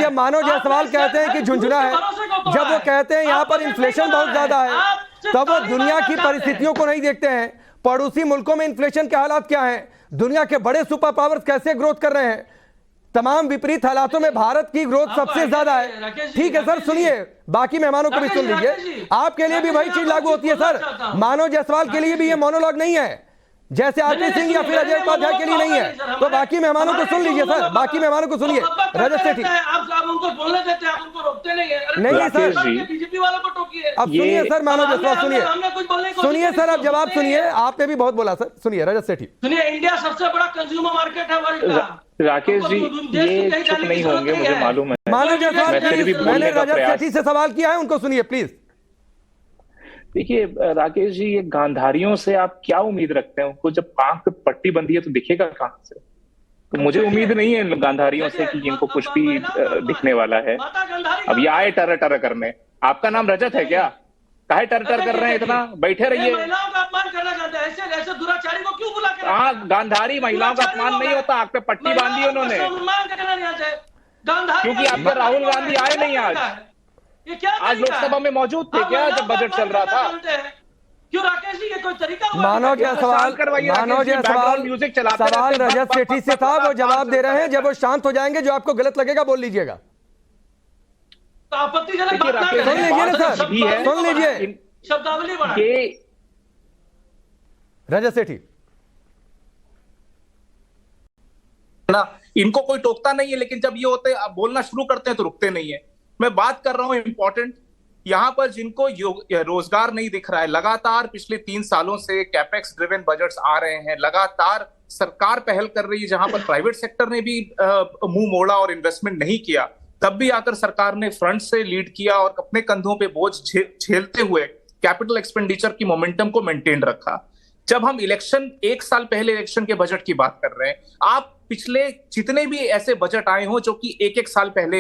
जब मानव जायसवाल कहते हैं कि झुंझुना है, जब वो कहते हैं यहाँ पर इन्फ्लेशन बहुत ज्यादा है, तब वो दुनिया की परिस्थितियों को नहीं देखते हैं। पड़ोसी मुल्कों में इन्फ्लेशन के हालात क्या हैं, दुनिया के बड़े सुपर पावर्स कैसे ग्रोथ कर रहे हैं, तमाम विपरीत हालातों में भारत की ग्रोथ सबसे ज्यादा है। ठीक है सर, सुनिए, बाकी मेहमानों को भी सुन लीजिए। आपके लिए भी वही चीज लागू होती है सर। मानव जायसवाल के लिए भी ये मोनोलॉग नहीं है, जैसे आरपी सिंह या फिर अजय उपाध्याय के लिए नहीं है। तो बाकी मेहमानों को सुन लीजिए सर, बाकी मेहमानों को सुनिए। रजत सेठी, आप उनको बोलने देते हैं, आप उनको रोकते नहीं है। नहीं सर, बीजेपी वालों को टोकिए। अब सुनिए सर, मानव जायसवाल सुनिए सर, अब जवाब सुनिए। आपने भी बहुत बोला सर, सुनिए रजत सेठी। सुनिए, इंडिया सबसे बड़ा कंज्यूमर मार्केट है वर्ल्ड का। राकेश जी, ये चुप नहीं होंगे, मुझे मालूम है। मानव जायसवाल, मैंने रजत सेठी से सवाल किया है, उनको सुनिए प्लीज। देखिए राकेश जी, ये गांधारियों से आप क्या उम्मीद रखते हैं? उनको जब आंख पे पट्टी बंधी है तो दिखेगा कहां से? तो मुझे उम्मीद नहीं है गांधारियों से कि इनको कुछ भी दिखने वाला है। अब ये आए टर टर करने। आपका नाम रजत है क्या? काहे टर टर कर रहे हैं इतना? बैठे रहिए। महिलाओं का अपमान करना चाहते हैं, ऐसे दुराचारी को क्यों बुला के? हाँ, गांधारी महिलाओं का अपमान नहीं होता। आंख पे पट्टी बांधी उन्होंने, क्योंकि आपके राहुल गांधी आए नहीं आज। ये क्या आज लोकसभा में मौजूद थे क्या जब बजट चल रहा था? क्यों राकेश जी, ये कोई तरीका हुआ? मानव जायसवाल म्यूजिक चलाते सवाल रजत सेठी से था, वो जवाब दे रहे हैं। जब वो शांत हो जाएंगे, जो आपको गलत लगेगा बोल लीजिएगा। तो आपत्तिजनक बात ना सुन लीजिए ना सर, सुन लीजिए शब्दावली बढ़ाइए। रजत सेठी ना, इनको कोई टोकता नहीं है, लेकिन जब ये होते हैं बोलना शुरू करते हैं तो रुकते नहीं है। मैं बात कर रहा हूं इंपॉर्टेंट, यहां पर जिनको रोजगार नहीं दिख रहा है, लगातार पिछले 3 सालों से कैपेक्स ड्रिवन बजट्स आ रहे हैं, लगातार सरकार पहल कर रही है जहां पर प्राइवेट सेक्टर ने भी मुंह मोड़ा और इन्वेस्टमेंट नहीं किया, तब भी आकर सरकार ने फ्रंट से लीड किया और अपने कंधों पे बोझ झेलते हुए कैपिटल एक्सपेंडिचर की मोमेंटम को मेंटेन रखा। जब हम इलेक्शन 1 साल पहले इलेक्शन के बजट की बात कर रहे हैं, आप पिछले जितने भी ऐसे बजट आए हो जो कि 1-1 साल पहले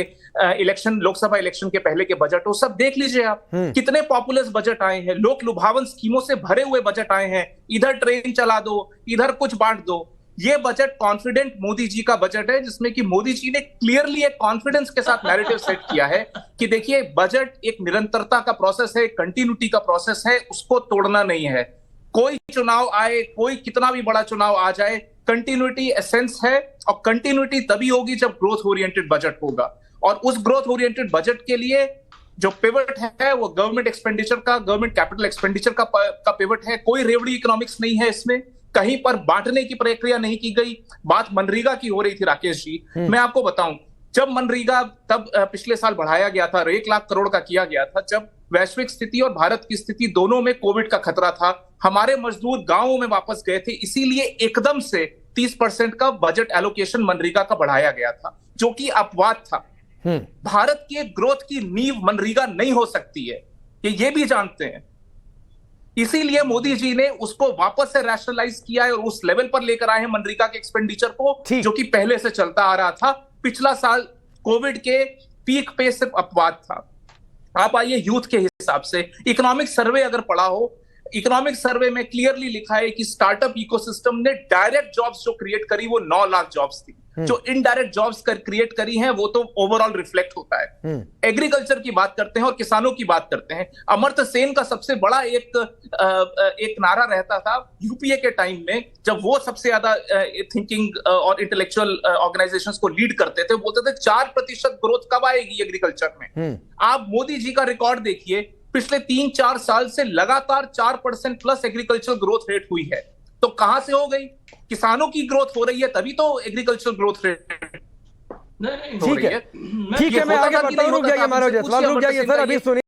इलेक्शन, लोकसभा इलेक्शन के पहले के बजट हो, सब देख लीजिए आप। कितने पॉपुलर बजट आए हैं, लोक लुभावन स्कीमों से भरे हुए बजट आए हैं। इधर ट्रेन चला दो, इधर कुछ बांट दो। ये बजट कॉन्फिडेंट मोदी जी का बजट है, जिसमें कि मोदी जी ने क्लियरली एक कॉन्फिडेंस के साथ नैरेटिव सेट किया है कि देखिए, बजट एक निरंतरता का प्रोसेस है, कंटिन्यूटी का प्रोसेस है, उसको तोड़ना नहीं है। कोई चुनाव आए, कोई कितना भी बड़ा चुनाव आ जाए, कंटिन्यूटी एसेंस है, और कंटिन्यूटी तभी होगी जब ग्रोथ ओरिएंटेड बजट होगा। और उस ग्रोथ ओरिएंटेड बजट के लिए जो पिवट है वो गवर्नमेंट एक्सपेंडिचर का, गवर्नमेंट कैपिटल एक्सपेंडिचर का पिवट है। कोई रेवड़ी इकोनॉमिक्स नहीं है इसमें, कहीं पर बांटने की प्रक्रिया नहीं की गई। बात मनरेगा की हो रही थी राकेश जी, मैं आपको बताऊं, जब मनरेगा तब पिछले साल बढ़ाया गया था, 1 लाख करोड़ का किया गया था, जब वैश्विक स्थिति और भारत की स्थिति दोनों में कोविड का खतरा था। हमारे मजदूर गांवों में वापस गए थे, इसीलिए एकदम से 30% का बजट एलोकेशन मनरेगा का बढ़ाया गया था, जो कि अपवाद था। भारत के ग्रोथ की नींव मनरेगा नहीं हो सकती है, ये भी जानते हैं। इसीलिए मोदी जी ने उसको वापस से रैशनलाइज किया है और उस लेवल पर लेकर आए हैं मनरेगा के एक्सपेंडिचर को, जो कि पहले से चलता आ रहा था। पिछला साल कोविड के पीक पे सिर्फ अपवाद था। आप आइए यूथ के हिसाब से, इकोनॉमिक सर्वे अगर पढ़ा हो, इकोनॉमिक सर्वे में क्लियरली लिखा है कि स्टार्टअप इकोसिस्टम ने डायरेक्ट जॉब्स जो क्रिएट करी वो 9 लाख जॉब्स थी। जो इनडायरेक्ट जॉब्स क्रिएट करी हैं वो तो ओवरऑल रिफ्लेक्ट होता है। एग्रीकल्चर की बात करते हैं और किसानों की बात करते हैं। अमर्त्य सेन का सबसे बड़ा एक नारा रहता था यूपीए के टाइम में, जब वो सबसे ज्यादा थिंकिंग और इंटेलेक्चुअल ऑर्गेनाइजेशंस को लीड करते थे। बोलते थे 4% ग्रोथ कब आएगी एग्रीकल्चर में। आप मोदी जी का रिकॉर्ड देखिए, पिछले 3-4 साल से लगातार 4% प्लस एग्रीकल्चर ग्रोथ रेट हुई है। तो कहां से हो गई? किसानों की ग्रोथ हो रही है, तभी तो एग्रीकल्चर ग्रोथ रेट ठीक है। मैं आगे बढ़ता हूं, रुक जाइए मानव जायसवाल, रुक जाइए सर, अभी सुनिए।